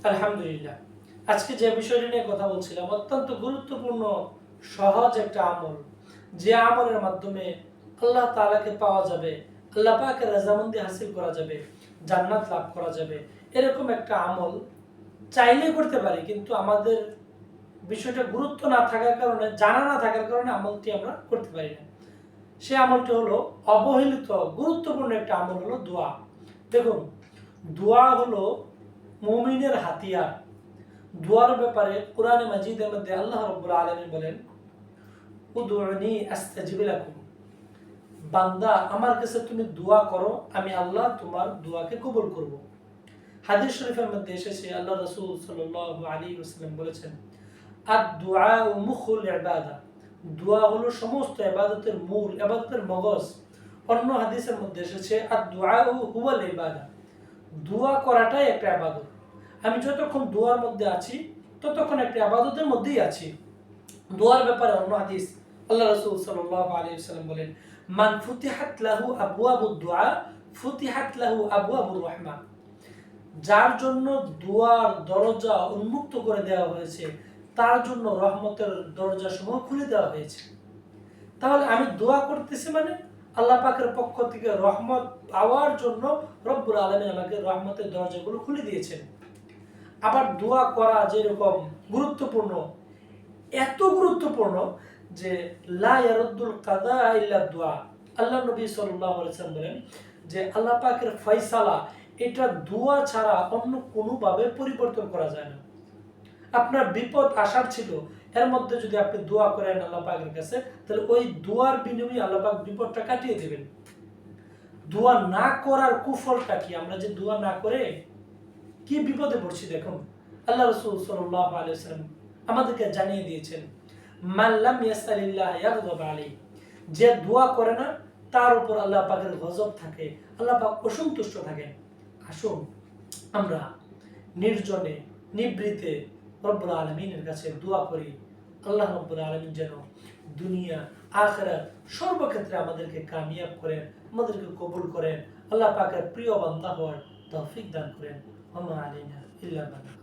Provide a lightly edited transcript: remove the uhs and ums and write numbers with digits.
আলহামদুলিল্লাহ। আজকে যে বিষয়টি নিয়ে কথা বলছিলাম অত্যন্ত গুরুত্বপূর্ণ সহজ একটা আমল, যে আমলের মাধ্যমে আল্লাহ তাআলাকে পাওয়া যাবে, আল্লাহ পাকের রাজামন্দি হাসিল করা যাবে, জান্নাত লাভ করা যাবে। এরকম একটা আমল চাইলেই করতে পারি, কিন্তু আমাদের বিষয়টা গুরুত্ব না থাকার কারণে, জানা না থাকার কারণে আমলটি আমরা করতে পারি না। সে আমলটি হলো অবহেলিত গুরুত্বপূর্ণ একটা আমল, হলো দোয়া। দেখুন, দোয়া হলো মুমিনের হাতিয়ার। দোয়ার ব্যাপারে কোরআনে মাজিদের মধ্যে আল্লাহ রাব্বুল আলামিন বলেন, উদউনি আস্তাজিব লাকুম, বান্দা আমার কাছে তুমি দোয়া করো, আমি আল্লাহ তোমার দোয়াকে কবুল করব। হাদিস শরীফের মধ্যে এসেছে, আল্লাহ রাসূল সাল্লাল্লাহু আলাইহি ওয়াসাল্লাম বলেছেন, আদ-দুআউ মুখুল ইবাদা, দোয়া হলো সমস্ত ইবাদতের মূল, ইবাদতের মগজ। অন্য হাদিসের মধ্যে এসেছে, আদ-দুআউ হুয়াল ইবাদা, দোয়া করাটাই একটা ইবাদত। আমি যতক্ষণ দোয়ার মধ্যে আছি ততক্ষণ একটা ইবাদতের মধ্যেই আছি। দোয়ার ব্যাপারে অন্য হাদিস আল্লাহ রাসূল সাল্লাল্লাহু আলাইহি ওয়াসাল্লাম বলেন, মান ফুতিহাত লাহু আবওয়াবুদ দুআ ফুতিহাত লাহু আবওয়াবুর রাহমা, যার জন্য দোয়ার দরজা উন্মুক্ত করে দেওয়া হয়েছে তার জন্য রহমতের দরজাসমূহ খুলে দেওয়া হয়েছে। তাহলে আমি দোয়া করতেছি মানে আল্লাহ পাকের পক্ষ থেকে রহমত পাওয়ার জন্য রব্বুল আলামিন আমাকে রহমতের দরজাগুলো খুলে দিয়েছেন। আবার দোয়া করা যেরকম গুরুত্বপূর্ণ, এত গুরুত্বপূর্ণ যে লা ইয়ারুদ্দুল কাদা ইল্লা দুআ, আল্লাহ নবী সাল্লাল্লাহু আলাইহি ওয়াসাল্লাম বলেন যে আল্লাহ পাকের ফয়সালা এটা দোয়া ছাড়া অন্য কোনোভাবে পরিবর্তন করা যায় না। আপনার বিপদ আসার ছিল, এর মধ্যে যদি আপনি দোয়া করেন আল্লাহ পাকের কাছে, তাহলে ওই দোয়ার বিনিময়ে আল্লাহ পাক বিপদটা কাটিয়ে দেবেন। দোয়া না করার কুফলটা কি? আমরা যে দোয়া না করে কি বিপদে পড়ছি দেখুন। আল্লাহ রাসূল সাল্লাল্লাহু আলাইহি ওয়াসাল্লাম আমাদেরকে জানিয়ে দিয়েছেন, মান লাম ইয়াসআলিল্লাহ ইয়াগদাব আলাইহি, যে দোয়া করে না তার উপর আল্লাহ পাকের গজব থাকে, আল্লাহ পাক অসন্তুষ্ট থাকেন। আসুন আমরা নির্জনে নিবৃতে রব্বুল আলামিনের কাছে দোয়া করি, আল্লাহ রব্বুল আলামিন যেন দুনিয়া আখিরাত সর্বক্ষেত্রে আমাদেরকে কামিয়াব করেন, আমাদেরকে কবুল করেন, আল্লাহ পাকের প্রিয় বান্দা হওয়ার তৌফিক দান করেন। ওয়া মা আলাইনা ইল্লা বালাগ।